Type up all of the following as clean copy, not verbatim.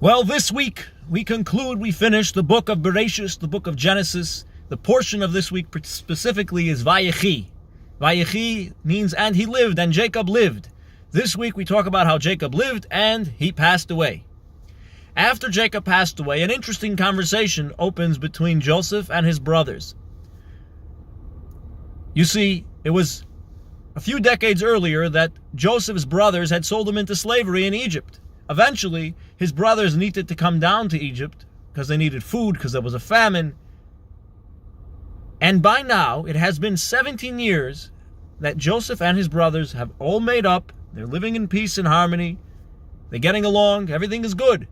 Well, this week we finish the book of Bereshis, the book of Genesis. The portion of this week specifically is Vayechi. Vayechi means, and he lived, and Jacob lived. This week we talk about how Jacob lived and he passed away. After Jacob passed away, an interesting conversation opens between Joseph and his brothers. You see, it was a few decades earlier that Joseph's brothers had sold him into slavery in Egypt. Eventually, his brothers needed to come down to Egypt because they needed food, because there was a famine. And by now, it has been 17 years that Joseph and his brothers have all made up. They're living in peace and harmony. They're getting along. Everything is good.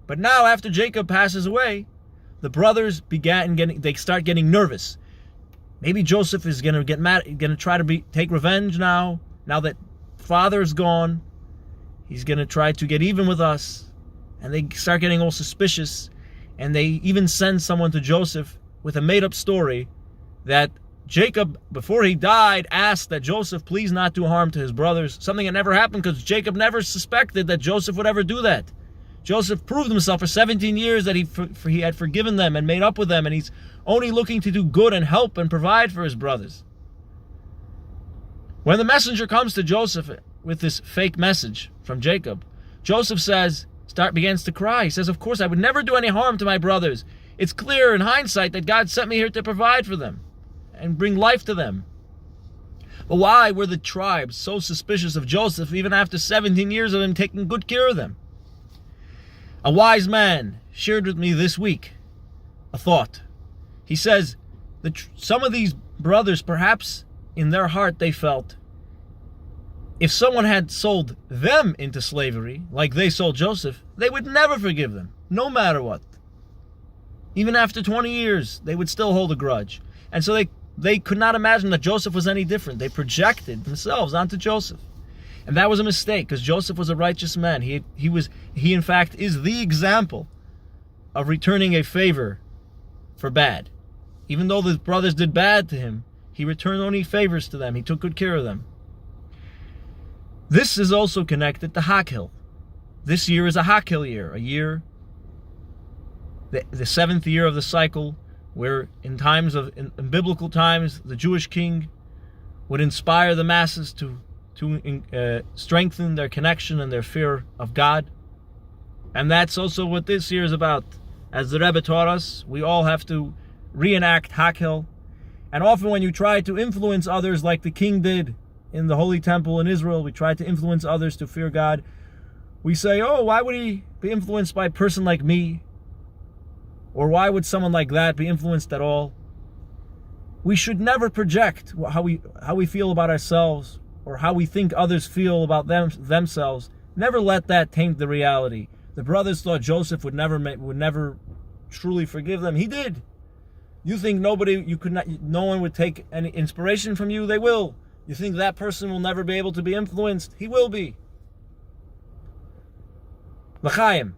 But now, after Jacob passes away, the brothers start getting nervous. Maybe Joseph is going to get mad, going to try to take revenge now that father is gone. He's going to try to get even with us. And they start getting all suspicious. And they even send someone to Joseph with a made-up story that Jacob, before he died, asked that Joseph please not do harm to his brothers. Something that never happened because Jacob never suspected that Joseph would ever do that. Joseph proved himself for 17 years that he had forgiven them and made up with them. And he's only looking to do good and help and provide for his brothers. When the messenger comes to Joseph with this fake message from Jacob, Joseph begins to cry. He says, of course, I would never do any harm to my brothers. It's clear in hindsight that God sent me here to provide for them and bring life to them. But why were the tribes so suspicious of Joseph even after 17 years of him taking good care of them? A wise man shared with me this week a thought. He says that some of these brothers, perhaps in their heart, they felt if someone had sold them into slavery, like they sold Joseph, they would never forgive them, no matter what. Even after 20 years, they would still hold a grudge. And so they could not imagine that Joseph was any different. They projected themselves onto Joseph. And that was a mistake, because Joseph was a righteous man. He in fact is the example of returning a favor for bad. Even though the brothers did bad to him, he returned only favors to them. He took good care of them. This is also connected to Hakhel. This year is a Hakhel year, the seventh year of the cycle, where in biblical times, the Jewish king would inspire the masses to strengthen their connection and their fear of God. And that's also what this year is about. As the Rebbe taught us, we all have to reenact Hakhel. And often when you try to influence others like the king did in the Holy Temple in Israel, we try to influence others to fear God. We say, oh, why would he be influenced by a person like me? Or why would someone like that be influenced at all? We should never project how we feel about ourselves or how we think others feel about themselves. Never let that taint the reality. The brothers thought Joseph would never truly forgive them. He did. You think no one would take any inspiration from you? They will. You think that person will never be able to be influenced? He will be. L'chaim.